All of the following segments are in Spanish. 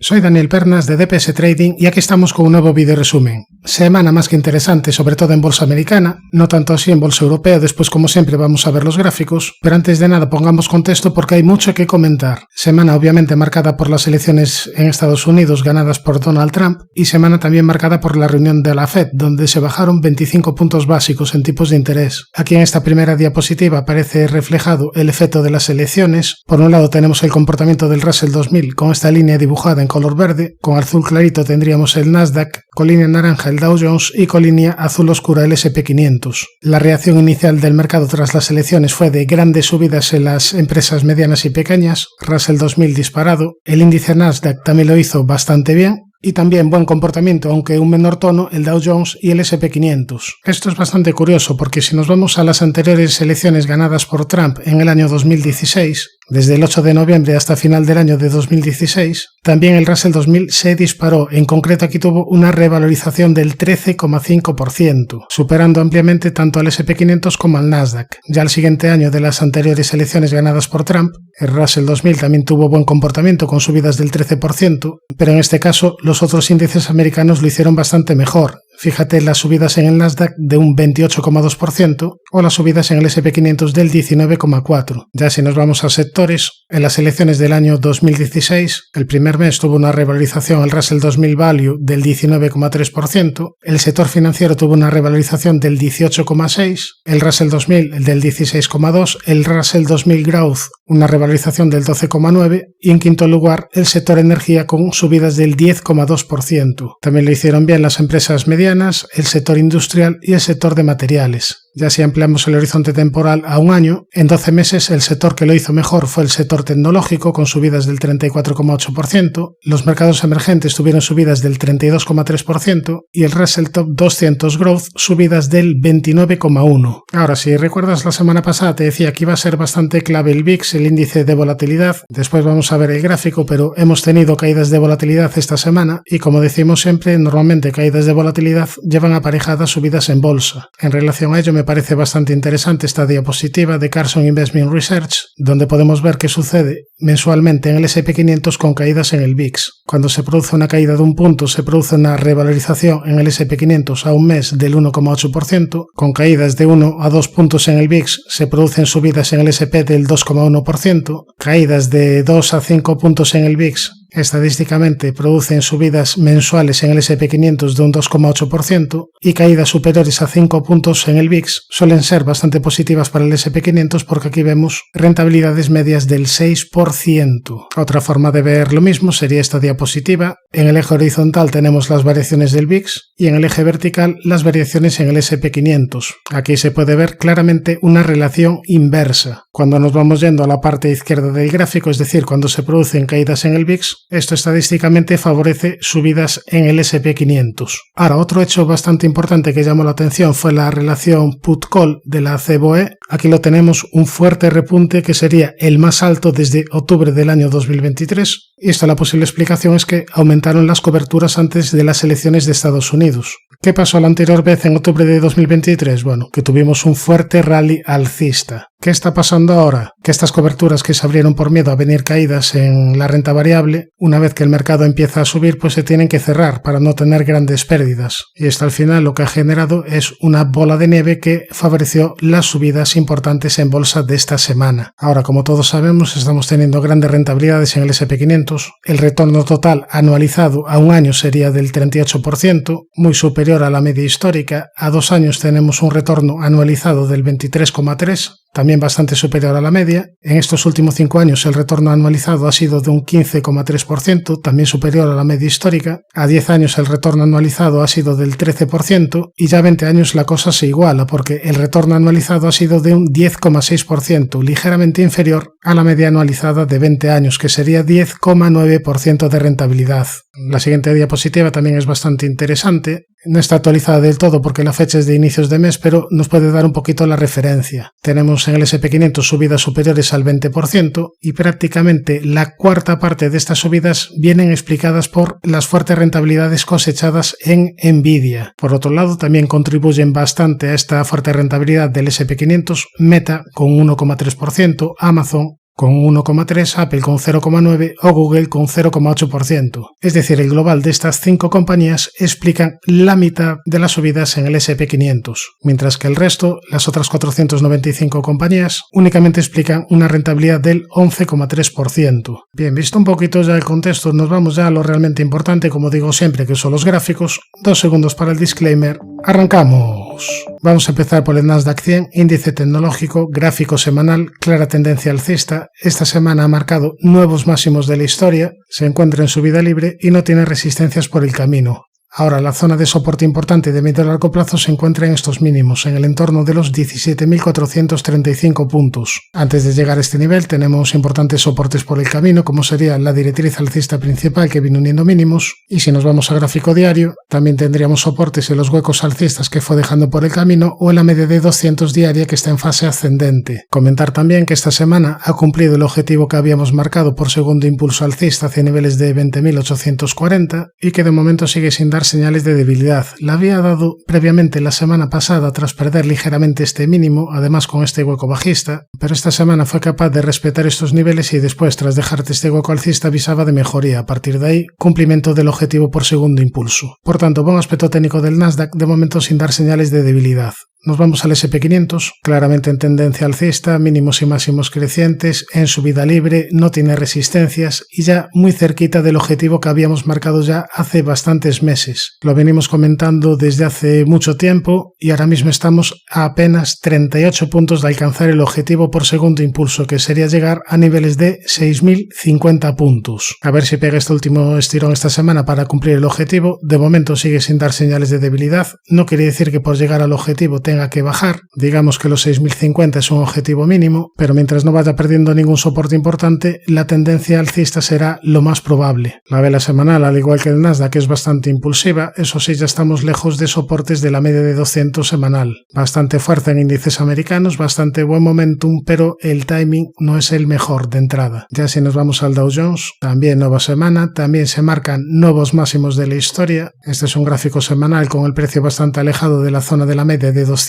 Soy Daniel Pernas de DPS Trading y aquí estamos con un nuevo video resumen. Semana más que interesante, sobre todo en bolsa americana, no tanto así en bolsa europea, después como siempre vamos a ver los gráficos, pero antes de nada pongamos contexto porque hay mucho que comentar. Semana obviamente marcada por las elecciones en Estados Unidos ganadas por Donald Trump y semana también marcada por la reunión de la Fed, donde se bajaron 25 puntos básicos en tipos de interés. Aquí en esta primera diapositiva aparece reflejado el efecto de las elecciones. Por un lado tenemos el comportamiento del Russell 2000 con esta línea dibujada en color verde, con azul clarito tendríamos el Nasdaq, con línea naranja el Dow Jones y con línea azul oscura el S&P 500. La reacción inicial del mercado tras las elecciones fue de grandes subidas en las empresas medianas y pequeñas, Russell 2000 disparado, el índice Nasdaq también lo hizo bastante bien, y también buen comportamiento, aunque un menor tono, el Dow Jones y el S&P 500. Esto es bastante curioso porque si nos vamos a las anteriores elecciones ganadas por Trump en el año 2016, desde el 8 de noviembre hasta final del año de 2016, también el Russell 2000 se disparó, en concreto aquí tuvo una revalorización del 13,5%, superando ampliamente tanto al S&P 500 como al Nasdaq. Ya el siguiente año de las anteriores elecciones ganadas por Trump, el Russell 2000 también tuvo buen comportamiento con subidas del 13%, pero en este caso los otros índices americanos lo hicieron bastante mejor. Fíjate las subidas en el Nasdaq de un 28,2% o las subidas en el S&P 500 del 19,4%. Ya si nos vamos a sectores, en las elecciones del año 2016, el primer mes tuvo una revalorización el Russell 2000 Value del 19,3%, el sector financiero tuvo una revalorización del 18,6%, el Russell 2000 del 16,2%, el Russell 2000 Growth una revalorización del 12,9% y en quinto lugar el sector energía con subidas del 10,2%. También lo hicieron bien las empresas medianas, el sector industrial y el sector de materiales. Ya si ampliamos el horizonte temporal a un año, en 12 meses el sector que lo hizo mejor fue el sector tecnológico con subidas del 34,8%, los mercados emergentes tuvieron subidas del 32,3% y el Russell Top 200 Growth subidas del 29,1%. Ahora, si recuerdas la semana pasada te decía que iba a ser bastante clave el VIX, el índice de volatilidad, después vamos a ver el gráfico, pero hemos tenido caídas de volatilidad esta semana y como decimos siempre, normalmente caídas de volatilidad llevan aparejadas subidas en bolsa. En relación a ello me parece bastante interesante esta diapositiva de Carson Investment Research, donde podemos ver qué sucede mensualmente en el S&P 500 con caídas en el VIX. Cuando se produce una caída de un punto, se produce una revalorización en el S&P 500 a un mes del 1,8%, con caídas de 1 a 2 puntos en el VIX se producen subidas en el S&P del 2,1%, caídas de 2 a 5 puntos en el VIX estadísticamente producen subidas mensuales en el S&P 500 de un 2,8% y caídas superiores a 5 puntos en el VIX suelen ser bastante positivas para el S&P 500 porque aquí vemos rentabilidades medias del 6%. Otra forma de ver lo mismo sería esta diapositiva. En el eje horizontal tenemos las variaciones del VIX y en el eje vertical las variaciones en el S&P 500. Aquí se puede ver claramente una relación inversa. Cuando nos vamos yendo a la parte izquierda del gráfico, es decir, cuando se producen caídas en el VIX, esto estadísticamente favorece subidas en el S&P 500. Ahora, otro hecho bastante importante que llamó la atención fue la relación put-call de la CBOE. Aquí lo tenemos, un fuerte repunte que sería el más alto desde octubre del año 2023. Y esta la posible explicación es que aumentaron las coberturas antes de las elecciones de Estados Unidos. ¿Qué pasó la anterior vez en octubre de 2023? Bueno, que tuvimos un fuerte rally alcista. ¿Qué está pasando ahora? Que estas coberturas que se abrieron por miedo a venir caídas en la renta variable, una vez que el mercado empieza a subir, pues se tienen que cerrar para no tener grandes pérdidas. Y esto al final lo que ha generado es una bola de nieve que favoreció las subidas importantes en bolsa de esta semana. Ahora, como todos sabemos, estamos teniendo grandes rentabilidades en el S&P 500. El retorno total anualizado a un año sería del 38%, muy superior a la media histórica. A 2 años tenemos un retorno anualizado del 23,3%. También bastante superior a la media. En estos últimos 5 años el retorno anualizado ha sido de un 15,3%, también superior a la media histórica. A 10 años el retorno anualizado ha sido del 13% y ya a 20 años la cosa se iguala porque el retorno anualizado ha sido de un 10,6%, ligeramente inferior a la media anualizada de 20 años, que sería 10,9% de rentabilidad. La siguiente diapositiva también es bastante interesante. No está actualizada del todo porque la fecha es de inicios de mes, pero nos puede dar un poquito la referencia. Tenemos en el S&P 500 subidas superiores al 20% y prácticamente la cuarta parte de estas subidas vienen explicadas por las fuertes rentabilidades cosechadas en Nvidia. Por otro lado, también contribuyen bastante a esta fuerte rentabilidad del S&P 500 Meta con 1,3%, Amazon con 1,3%, Apple con 0,9% o Google con 0,8%. Es decir, el global de estas 5 compañías explican la mitad de las subidas en el S&P 500, mientras que el resto, las otras 495 compañías, únicamente explican una rentabilidad del 11,3%. Bien, visto un poquito ya el contexto, nos vamos ya a lo realmente importante, como digo siempre, que son los gráficos. 2 segundos para el disclaimer. ¡Arrancamos! Vamos a empezar por el Nasdaq 100, índice tecnológico, gráfico semanal, clara tendencia alcista. Esta semana ha marcado nuevos máximos de la historia, se encuentra en subida libre y no tiene resistencias por el camino. Ahora, la zona de soporte importante de medio y largo plazo se encuentra en estos mínimos, en el entorno de los 17.435 puntos. Antes de llegar a este nivel tenemos importantes soportes por el camino, como sería la directriz alcista principal que viene uniendo mínimos, y si nos vamos a gráfico diario, también tendríamos soportes en los huecos alcistas que fue dejando por el camino o en la media de 200 diaria que está en fase ascendente. Comentar también que esta semana ha cumplido el objetivo que habíamos marcado por segundo impulso alcista hacia niveles de 20.840 y que de momento sigue sin dar señales de debilidad. La había dado previamente la semana pasada tras perder ligeramente este mínimo, además con este hueco bajista, pero esta semana fue capaz de respetar estos niveles y después, tras dejarte este hueco alcista, avisaba de mejoría. A partir de ahí, cumplimiento del objetivo por segundo impulso. Por tanto, buen aspecto técnico del Nasdaq, de momento sin dar señales de debilidad. Nos vamos al S&P 500, claramente en tendencia alcista, mínimos y máximos crecientes, en subida libre, no tiene resistencias y ya muy cerquita del objetivo que habíamos marcado ya hace bastantes meses. Lo venimos comentando desde hace mucho tiempo y ahora mismo estamos a apenas 38 puntos de alcanzar el objetivo por segundo impulso, que sería llegar a niveles de 6.050 puntos. A ver si pega este último estirón esta semana para cumplir el objetivo. De momento sigue sin dar señales de debilidad. No quiere decir que por llegar al objetivo tenga que bajar, digamos que los 6.050 es un objetivo mínimo, pero mientras no vaya perdiendo ningún soporte importante, la tendencia alcista será lo más probable. La vela semanal, al igual que el Nasdaq, es bastante impulsiva, eso sí, ya estamos lejos de soportes de la media de 200 semanal. Bastante fuerza en índices americanos, bastante buen momentum, pero el timing no es el mejor de entrada. Ya si nos vamos al Dow Jones, también nueva semana, también se marcan nuevos máximos de la historia. Este es un gráfico semanal con el precio bastante alejado de la zona de la media de 200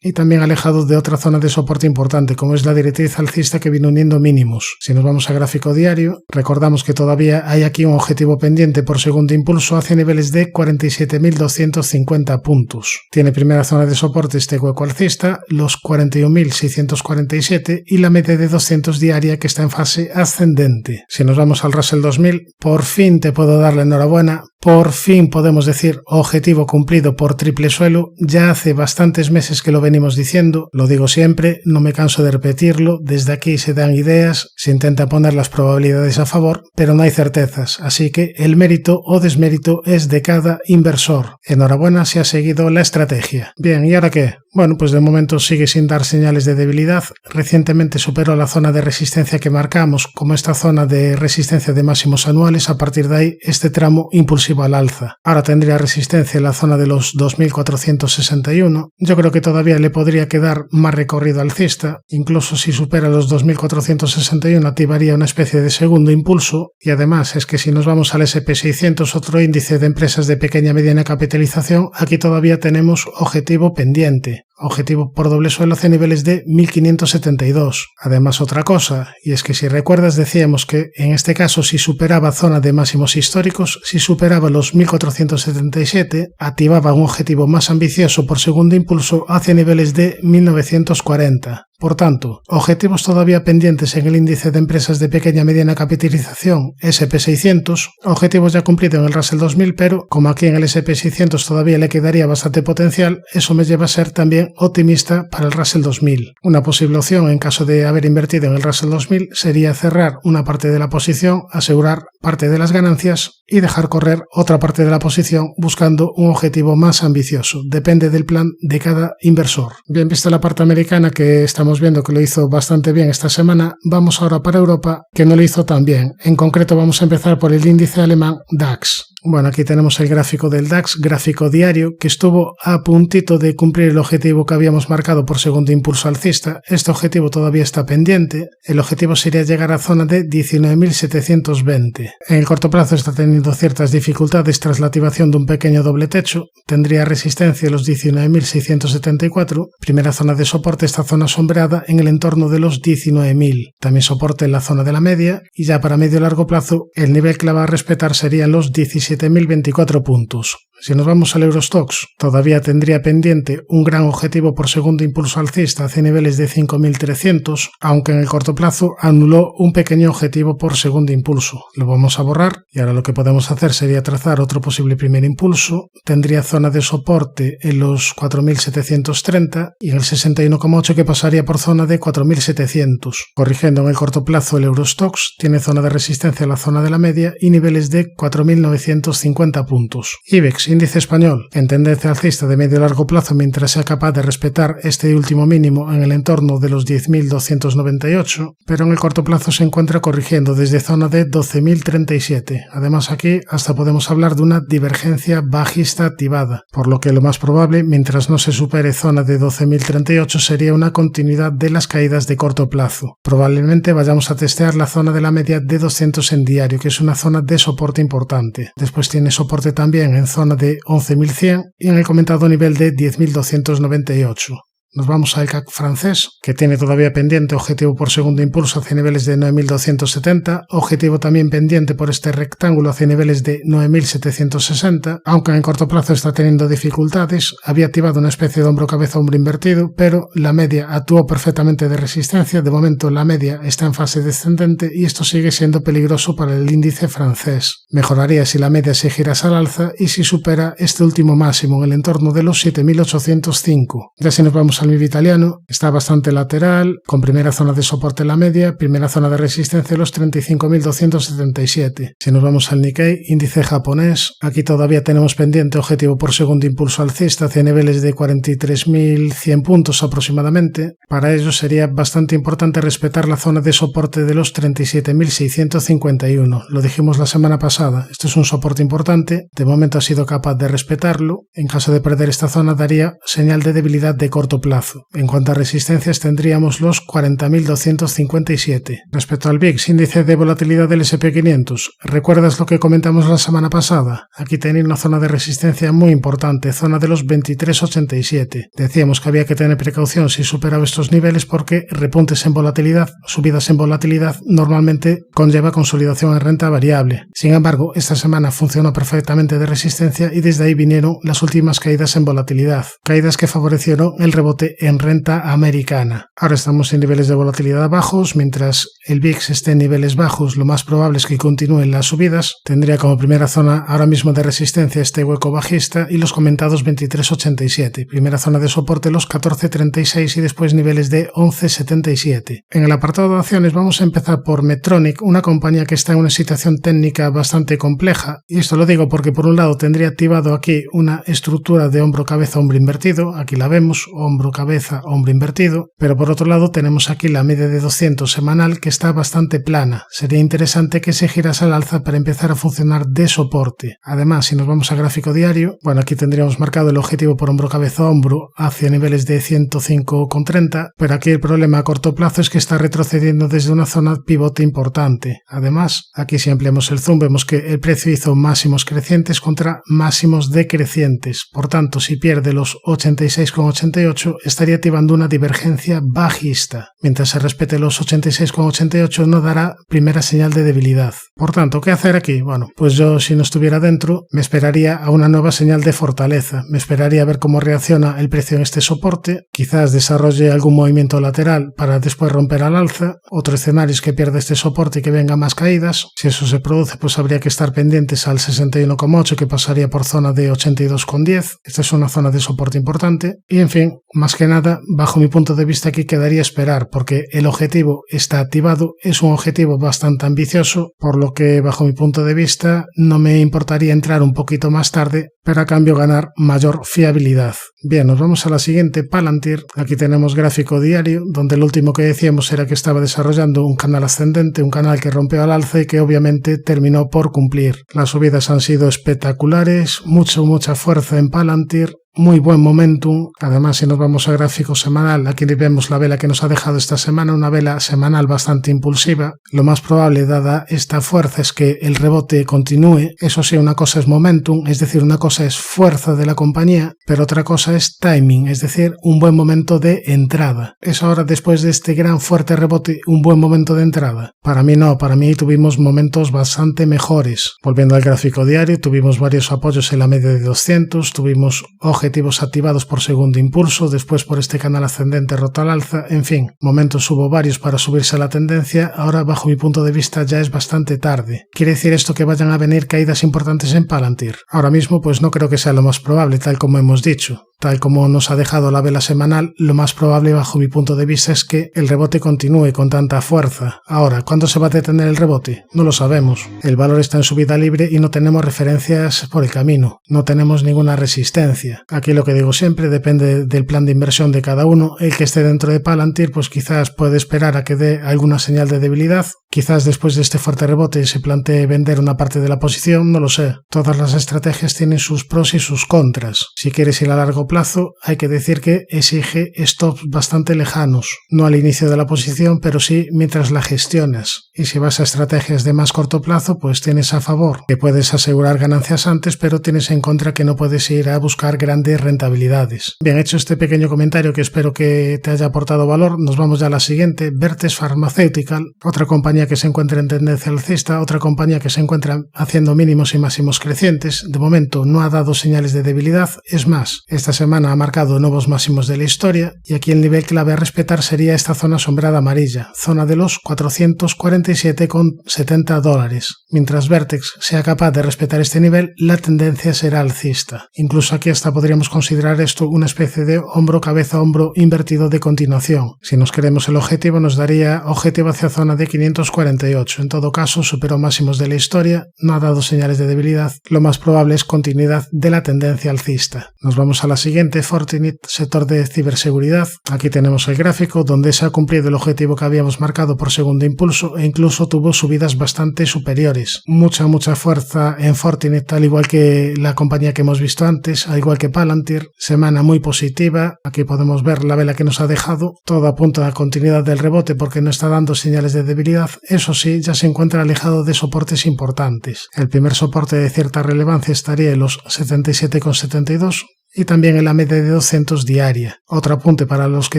y también alejado de otra zona de soporte importante, como es la directriz alcista que viene uniendo mínimos. Si nos vamos a gráfico diario, recordamos que todavía hay aquí un objetivo pendiente por segundo impulso hacia niveles de 47.250 puntos. Tiene primera zona de soporte este hueco alcista, los 41.647 y la media de 200 diaria que está en fase ascendente. Si nos vamos al Russell 2000, por fin te puedo dar la enhorabuena. Por fin podemos decir objetivo cumplido por triple suelo. Ya hace bastantes meses que lo venimos diciendo, lo digo siempre, no me canso de repetirlo, desde aquí se dan ideas, se intenta poner las probabilidades a favor, pero no hay certezas, así que el mérito o desmérito es de cada inversor. Enhorabuena si ha seguido la estrategia. Bien, ¿y ahora qué? Bueno, pues de momento sigue sin dar señales de debilidad. Recientemente superó la zona de resistencia que marcamos como esta zona de resistencia de máximos anuales. A partir de ahí, este tramo impulsivo al alza. Ahora tendría resistencia en la zona de los 2.461. Yo creo que todavía le podría quedar más recorrido alcista. Incluso si supera los 2.461 activaría una especie de segundo impulso. Y además es que si nos vamos al S&P 600, otro índice de empresas de pequeña y mediana capitalización, aquí todavía tenemos objetivo pendiente. Objetivo por doble suelo hacia niveles de 1572. Además, otra cosa, y es que si recuerdas decíamos que en este caso si superaba zona de máximos históricos, si superaba los 1477, activaba un objetivo más ambicioso por segundo impulso hacia niveles de 1940. Por tanto, objetivos todavía pendientes en el índice de empresas de pequeña y mediana capitalización S&P 600, objetivos ya cumplidos en el Russell 2000, pero como aquí en el S&P 600 todavía le quedaría bastante potencial, eso me lleva a ser también optimista para el Russell 2000. Una posible opción en caso de haber invertido en el Russell 2000 sería cerrar una parte de la posición, asegurar parte de las ganancias y dejar correr otra parte de la posición buscando un objetivo más ambicioso. Depende del plan de cada inversor. Bien, vista la parte americana, que estamos viendo que lo hizo bastante bien esta semana, vamos ahora para Europa, que no lo hizo tan bien. En concreto vamos a empezar por el índice alemán DAX. Bueno, aquí tenemos el gráfico del DAX, gráfico diario, que estuvo a puntito de cumplir el objetivo que habíamos marcado por segundo impulso alcista. Este objetivo todavía está pendiente. El objetivo sería llegar a zona de 19.720. En el corto plazo está teniendo ciertas dificultades tras la activación de un pequeño doble techo. Tendría resistencia a los 19.674. Primera zona de soporte, esta zona sombreada en el entorno de los 19.000. También soporte en la zona de la media. Y ya para medio largo plazo, el nivel que la va a respetar serían los 17.024 puntos. Si nos vamos al Eurostoxx, todavía tendría pendiente un gran objetivo por segundo impulso alcista hacia niveles de 5.300, aunque en el corto plazo anuló un pequeño objetivo por segundo impulso. Lo vamos a borrar y ahora lo que podemos hacer sería trazar otro posible primer impulso. Tendría zona de soporte en los 4.730 y en el 61,8 que pasaría por zona de 4.700. Corrigiendo en el corto plazo, el Eurostoxx tiene zona de resistencia en la zona de la media y niveles de 4.950 puntos. IBEX, índice español, en tendencia alcista de medio largo plazo mientras sea capaz de respetar este último mínimo en el entorno de los 10.298, pero en el corto plazo se encuentra corrigiendo desde zona de 12.037. Además aquí hasta podemos hablar de una divergencia bajista activada, por lo que lo más probable, mientras no se supere zona de 12.038, sería una continuidad de las caídas de corto plazo. Probablemente vayamos a testear la zona de la media de 200 en diario, que es una zona de soporte importante. Después tiene soporte también en zona de 11.100 y en el comentado nivel de 10.298. Nos vamos al CAC francés, que tiene todavía pendiente objetivo por segundo impulso hacia niveles de 9.270, objetivo también pendiente por este rectángulo hacia niveles de 9.760, aunque en el corto plazo está teniendo dificultades. Había activado una especie de hombro cabeza hombro invertido, pero la media actuó perfectamente de resistencia. De momento la media está en fase descendente y esto sigue siendo peligroso para el índice francés. Mejoraría si la media se girase al alza y si supera este último máximo en el entorno de los 7.805. Ya si nos vamos al MIB italiano, está bastante lateral, con primera zona de soporte en la media, primera zona de resistencia los 35.277. Si nos vamos al Nikkei, índice japonés, aquí todavía tenemos pendiente objetivo por segundo impulso alcista hacia niveles de 43.100 puntos aproximadamente. Para ello sería bastante importante respetar la zona de soporte de los 37.651. Lo dijimos la semana pasada, esto es un soporte importante, de momento ha sido capaz de respetarlo. En caso de perder esta zona daría señal de debilidad de corto plazo. En cuanto a resistencias tendríamos los 40.257. Respecto al VIX, índice de volatilidad del SP500, ¿recuerdas lo que comentamos la semana pasada? Aquí tenía una zona de resistencia muy importante, zona de los 23.87. Decíamos que había que tener precaución si superaba estos niveles porque repuntes en volatilidad, subidas en volatilidad, normalmente conlleva consolidación en renta variable. Sin embargo, esta semana funcionó perfectamente de resistencia y desde ahí vinieron las últimas caídas en volatilidad, caídas que favorecieron el rebote en renta americana. Ahora estamos en niveles de volatilidad bajos, mientras el VIX esté en niveles bajos, lo más probable es que continúen las subidas. Tendría como primera zona ahora mismo de resistencia este hueco bajista y los comentados 23.87. Primera zona de soporte los 14.36 y después niveles de 11.77. En el apartado de acciones vamos a empezar por Medtronic, una compañía que está en una situación técnica bastante compleja, y esto lo digo porque por un lado tendría activado aquí una estructura de hombro cabeza hombro invertido, aquí la vemos, hombro cabeza, hombro invertido, pero por otro lado tenemos aquí la media de 200 semanal que está bastante plana. Sería interesante que se girase al alza para empezar a funcionar de soporte. Además, si nos vamos a gráfico diario, bueno, aquí tendríamos marcado el objetivo por hombro cabeza hombro hacia niveles de 105,30, pero aquí el problema a corto plazo es que está retrocediendo desde una zona pivote importante. Además, aquí si ampliamos el zoom vemos que el precio hizo máximos crecientes contra máximos decrecientes. Por tanto, si pierde los 86,88 estaría activando una divergencia bajista. Mientras se respete los 86,88 no dará primera señal de debilidad. Por tanto, ¿qué hacer aquí? Bueno, pues yo si no estuviera dentro me esperaría a una nueva señal de fortaleza. Me esperaría a ver cómo reacciona el precio en este soporte. Quizás desarrolle algún movimiento lateral para después romper al alza. Otro escenario es que pierda este soporte y que venga más caídas. Si eso se produce, pues habría que estar pendientes al 61,8 que pasaría por zona de 82,10. Esta es una zona de soporte importante. Y en fin, más Más que nada, bajo mi punto de vista aquí quedaría esperar, porque el objetivo está activado, es un objetivo bastante ambicioso, por lo que bajo mi punto de vista no me importaría entrar un poquito más tarde, pero a cambio ganar mayor fiabilidad. Bien, nos vamos a la siguiente, Palantir. Aquí tenemos gráfico diario, donde lo último que decíamos era que estaba desarrollando un canal ascendente, un canal que rompió al alza y que obviamente terminó por cumplir. Las subidas han sido espectaculares, mucha fuerza en Palantir. Muy buen momentum. Además, si nos vamos a gráfico semanal, aquí vemos la vela que nos ha dejado esta semana, una vela semanal bastante impulsiva. Lo más probable, dada esta fuerza, es que el rebote continúe. Eso sí, una cosa es momentum, es decir, una cosa es fuerza de la compañía, pero otra cosa es timing, es decir, un buen momento de entrada. ¿Es ahora, después de este gran fuerte rebote, un buen momento de entrada? Para mí no, para mí tuvimos momentos bastante mejores. Volviendo al gráfico diario, tuvimos varios apoyos en la media de 200, tuvimos objetivos activados por segundo impulso, después por este canal ascendente roto al alza, en fin, momentos hubo varios para subirse a la tendencia. Ahora bajo mi punto de vista ya es bastante tarde. ¿Quiere decir esto que vayan a venir caídas importantes en Palantir? Ahora mismo pues no creo que sea lo más probable, tal como hemos dicho. Tal como nos ha dejado la vela semanal, lo más probable bajo mi punto de vista es que el rebote continúe con tanta fuerza. Ahora, ¿cuándo se va a detener el rebote? No lo sabemos. El valor está en subida libre y no tenemos referencias por el camino. No tenemos ninguna resistencia. Aquí lo que digo siempre depende del plan de inversión de cada uno. El que esté dentro de Palantir pues quizás puede esperar a que dé alguna señal de debilidad. Quizás después de este fuerte rebote se plantee vender una parte de la posición, no lo sé. Todas las estrategias tienen sus pros y sus contras. Si quieres ir a largo plazo, hay que decir que exige stops bastante lejanos. No al inicio de la posición, pero sí mientras la gestionas. Y si vas a estrategias de más corto plazo, pues tienes a favor que puedes asegurar ganancias antes, pero tienes en contra que no puedes ir a buscar grandes rentabilidades. Bien, hecho este pequeño comentario que espero que te haya aportado valor, nos vamos ya a la siguiente. Vertex Pharmaceutical, otra compañía que se encuentra en tendencia alcista, otra compañía que se encuentra haciendo mínimos y máximos crecientes. De momento no ha dado señales de debilidad, es más, esta semana ha marcado nuevos máximos de la historia y aquí el nivel clave a respetar sería esta zona sombreada amarilla, zona de los $447,70. Mientras Vertex sea capaz de respetar este nivel, la tendencia será alcista. Incluso aquí hasta podríamos considerar esto una especie de hombro-cabeza-hombro invertido de continuación. Si nos queremos el objetivo, nos daría objetivo hacia zona de 548. En todo caso, superó máximos de la historia, no ha dado señales de debilidad. Lo más probable es continuidad de la tendencia alcista. Nos vamos a la siguiente, Fortinet, sector de ciberseguridad. Aquí tenemos el gráfico donde se ha cumplido el objetivo que habíamos marcado por segundo impulso e incluso tuvo subidas bastante superiores. Mucha fuerza en Fortinet, al igual que la compañía que hemos visto antes, al igual que Palantir. Semana muy positiva. Aquí podemos ver la vela que nos ha dejado. Todo apunta a la continuidad del rebote porque no está dando señales de debilidad. Eso sí, ya se encuentra alejado de soportes importantes. El primer soporte de cierta relevancia estaría en los 77,72 y también en la media de 200 diaria. Otro apunte para los que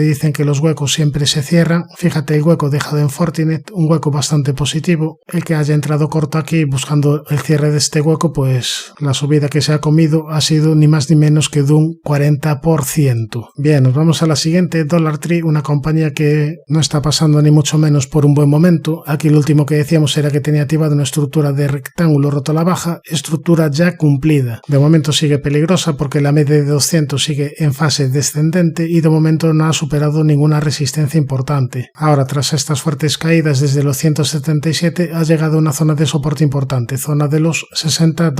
dicen que los huecos siempre se cierran. Fíjate el hueco dejado en Fortinet, un hueco bastante positivo. El que haya entrado corto aquí buscando el cierre de este hueco, pues la subida que se ha comido ha sido ni más ni menos que de un 40%. Bien, nos vamos a la siguiente, Dollar Tree, una compañía que no está pasando ni mucho menos por un buen momento. Aquí lo último que decíamos era que tenía activada una estructura de rectángulo roto a la baja, estructura ya cumplida. De momento sigue peligrosa porque la media de 200 sigue en fase descendente y de momento no ha superado ninguna resistencia importante. Ahora, tras estas fuertes caídas desde los 177, ha llegado a una zona de soporte importante, zona de los $60.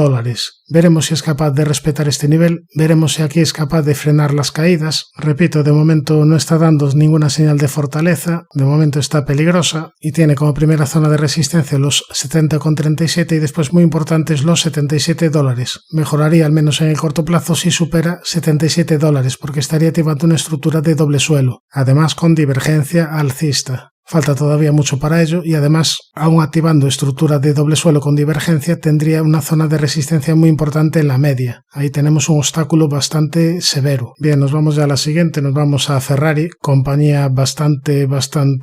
Veremos si es capaz de respetar este nivel, veremos si aquí es capaz de frenar las caídas. Repito, de momento no está dando ninguna señal de fortaleza, de momento está peligrosa y tiene como primera zona de resistencia los 70,37 y después muy importantes los $77. Mejoraría al menos en el corto plazo si supera $77 porque estaría activando una estructura de doble suelo, además con divergencia alcista. Falta todavía mucho para ello y además, aún activando estructura de doble suelo con divergencia, tendría una zona de resistencia muy importante en la media. Ahí tenemos un obstáculo bastante severo. Bien, nos vamos ya a la siguiente, nos vamos a Ferrari, compañía bastante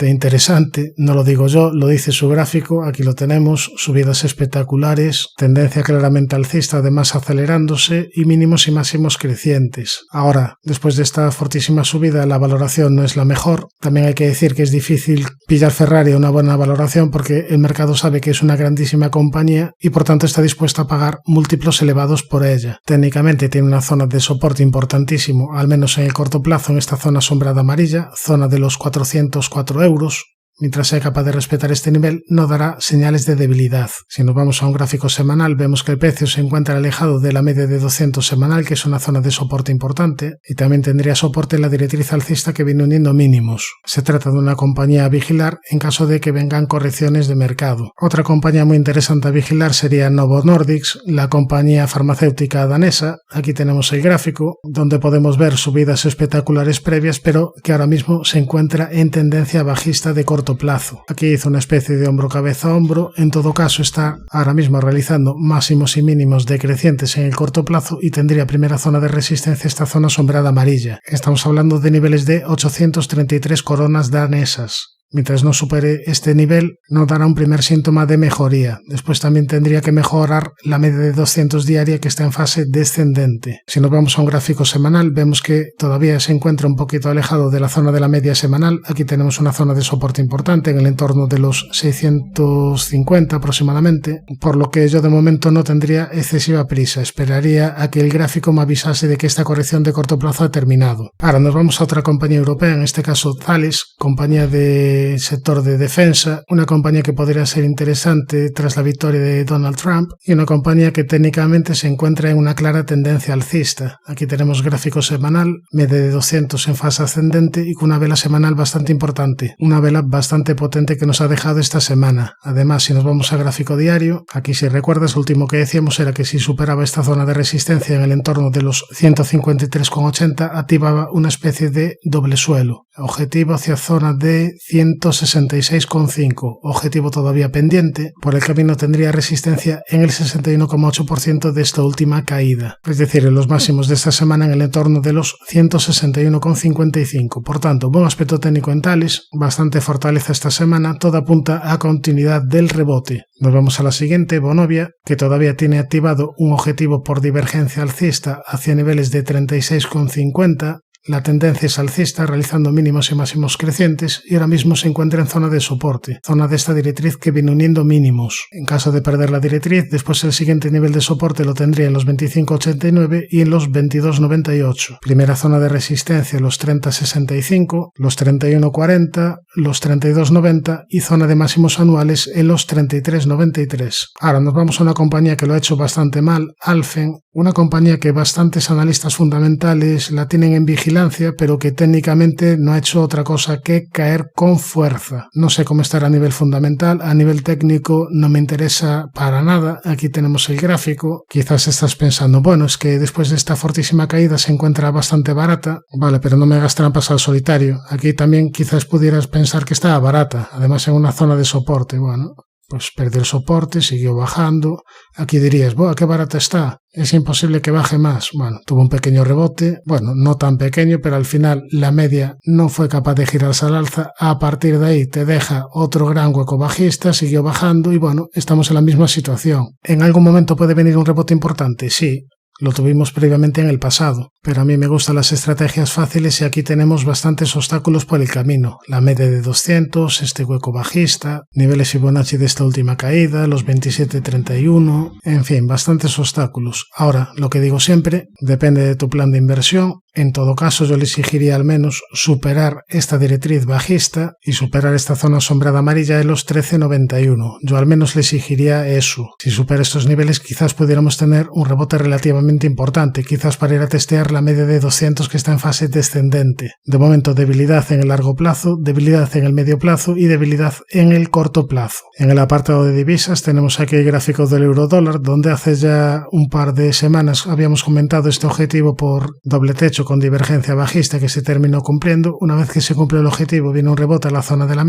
interesante. No lo digo yo, lo dice su gráfico, aquí lo tenemos, subidas espectaculares, tendencia claramente alcista, además acelerándose y mínimos y máximos crecientes. Ahora, después de esta fortísima subida, la valoración no es la mejor. También hay que decir que es difícil pillar Ferrari a una buena valoración porque el mercado sabe que es una grandísima compañía y por tanto está dispuesto a pagar múltiplos elevados por ella. Técnicamente tiene una zona de soporte importantísimo, al menos en el corto plazo, en esta zona sombreada amarilla, zona de los 404 euros. Mientras sea capaz de respetar este nivel, no dará señales de debilidad. Si nos vamos a un gráfico semanal, vemos que el precio se encuentra alejado de la media de 200 semanal, que es una zona de soporte importante, y también tendría soporte en la directriz alcista que viene uniendo mínimos. Se trata de una compañía a vigilar en caso de que vengan correcciones de mercado. Otra compañía muy interesante a vigilar sería Novo Nordisk, la compañía farmacéutica danesa. Aquí tenemos el gráfico, donde podemos ver subidas espectaculares previas, pero que ahora mismo se encuentra en tendencia bajista de corto plazo. Aquí hizo una especie de hombro cabeza a hombro, en todo caso está ahora mismo realizando máximos y mínimos decrecientes en el corto plazo y tendría primera zona de resistencia esta zona sombreada amarilla. Estamos hablando de niveles de 833 coronas danesas. Mientras no supere este nivel, no dará un primer síntoma de mejoría. Después también tendría que mejorar la media de 200 diaria que está en fase descendente. Si nos vamos a un gráfico semanal, vemos que todavía se encuentra un poquito alejado de la zona de la media semanal. Aquí tenemos una zona de soporte importante en el entorno de los 650 aproximadamente, por lo que yo de momento no tendría excesiva prisa. Esperaría a que el gráfico me avisase de que esta corrección de corto plazo ha terminado. Ahora nos vamos a otra compañía europea, en este caso Thales, compañía de sector de defensa, una compañía que podría ser interesante tras la victoria de Donald Trump y una compañía que técnicamente se encuentra en una clara tendencia alcista. Aquí tenemos gráfico semanal, media de 200 en fase ascendente y con una vela semanal bastante importante, una vela bastante potente que nos ha dejado esta semana. Además, si nos vamos a gráfico diario, aquí si recuerdas, lo último que decíamos era que si superaba esta zona de resistencia en el entorno de los 153,80 activaba una especie de doble suelo. Objetivo hacia zona de 166,5, objetivo todavía pendiente. Por el camino tendría resistencia en el 61,8% de esta última caída, es decir, en los máximos de esta semana en el entorno de los 161,55. Por tanto, buen aspecto técnico en Thales, bastante fortaleza esta semana, todo apunta a continuidad del rebote. Nos vamos a la siguiente, Vonovia, que todavía tiene activado un objetivo por divergencia alcista hacia niveles de 36,50. La tendencia es alcista, realizando mínimos y máximos crecientes y ahora mismo se encuentra en zona de soporte, zona de esta directriz que viene uniendo mínimos. En caso de perder la directriz, después el siguiente nivel de soporte lo tendría en los 25,89 y en los 22,98. Primera zona de resistencia los 30,65, los 31,40, los 32,90 y zona de máximos anuales en los 33,93. Ahora nos vamos a una compañía que lo ha hecho bastante mal, Alfen, una compañía que bastantes analistas fundamentales la tienen en vigilancia, pero que técnicamente no ha hecho otra cosa que caer con fuerza. No sé cómo estará a nivel fundamental, a nivel técnico no me interesa para nada. Aquí tenemos el gráfico. Quizás estás pensando, bueno, es que después de esta fortísima caída se encuentra bastante barata. Vale, pero no me hagas trampas al solitario. Aquí también quizás pudieras pensar que estaba barata, además en una zona de soporte. Bueno, pues perdió el soporte, siguió bajando. Aquí dirías, ¡buah, qué barata está! Es imposible que baje más. Bueno, tuvo un pequeño rebote, bueno, no tan pequeño, pero al final la media no fue capaz de girarse al alza. A partir de ahí te deja otro gran hueco bajista, siguió bajando y bueno, estamos en la misma situación. ¿En algún momento puede venir un rebote importante? Sí. Lo tuvimos previamente en el pasado, pero a mí me gustan las estrategias fáciles y aquí tenemos bastantes obstáculos por el camino. La media de 200, este hueco bajista, niveles Fibonacci de esta última caída, los 27,31, en fin, bastantes obstáculos. Ahora, lo que digo siempre, depende de tu plan de inversión. En todo caso, yo le exigiría al menos superar esta directriz bajista y superar esta zona sombreada amarilla de los 13,91. Yo al menos le exigiría eso. Si supera estos niveles, quizás pudiéramos tener un rebote relativamente importante, quizás para ir a testear la media de 200 que está en fase descendente. De momento, debilidad en el largo plazo, debilidad en el medio plazo y debilidad en el corto plazo. En el apartado de divisas tenemos aquí el gráfico del euro-dólar, donde hace ya un par de semanas habíamos comentado este objetivo por doble techo con divergencia bajista que se terminó cumpliendo. Una vez que se cumple el objetivo viene un rebote a la zona de la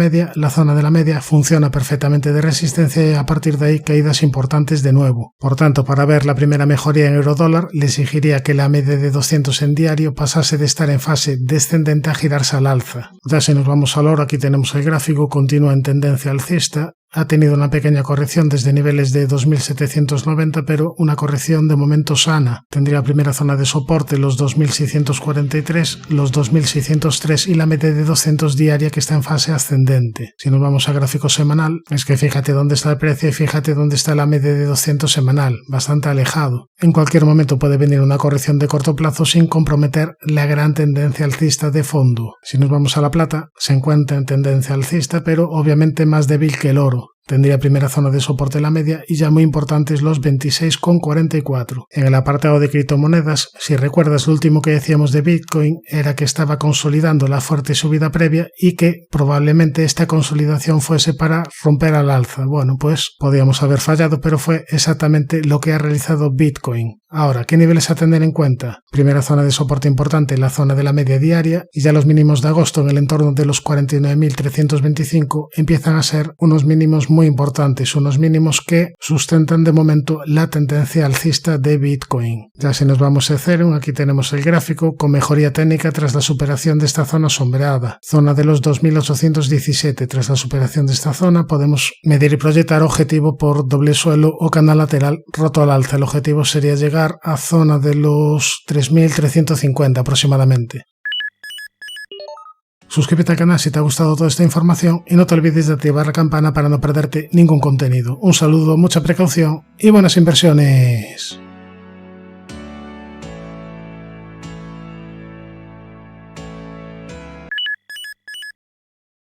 media funciona perfectamente de resistencia y a partir de ahí caídas importantes de nuevo. Por tanto, para ver la primera mejoría en euro-dólar le exigiría que la media de 200 en diario pasase de estar en fase descendente a girarse al alza. Ya si nos vamos al oro, aquí tenemos el gráfico, continúa en tendencia alcista. ha tenido una pequeña corrección desde niveles de 2790, pero una corrección de momento sana. Tendría primera zona de soporte los 2643, los 2603 y la media de 200 diaria que está en fase ascendente. Si nos vamos a gráfico semanal, es que fíjate dónde está el precio y fíjate dónde está la media de 200 semanal, bastante alejado. En cualquier momento puede venir una corrección de corto plazo sin comprometer la gran tendencia alcista de fondo. Si nos vamos a la plata, se encuentra en tendencia alcista, pero obviamente más débil que el oro. Tendría primera zona de soporte la media y ya muy importantes los 26,44. En el apartado de criptomonedas, si recuerdas, lo último que decíamos de Bitcoin era que estaba consolidando la fuerte subida previa y que probablemente esta consolidación fuese para romper al alza. Bueno, pues podíamos haber fallado, pero fue exactamente lo que ha realizado Bitcoin. Ahora, ¿qué niveles a tener en cuenta? Primera zona de soporte importante, la zona de la media diaria, y ya los mínimos de agosto en el entorno de los 49.325 empiezan a ser unos mínimos muy importantes, unos mínimos que sustentan de momento la tendencia alcista de Bitcoin. Ya si nos vamos a Ethereum, aquí tenemos el gráfico con mejoría técnica tras la superación de esta zona sombreada. Zona de los 2.817, tras la superación de esta zona podemos medir y proyectar objetivo por doble suelo o canal lateral roto al alza. El objetivo sería llegar a zona de los 3.350 aproximadamente. Suscríbete al canal si te ha gustado toda esta información y no te olvides de activar la campana para no perderte ningún contenido. Un saludo, mucha precaución y buenas inversiones.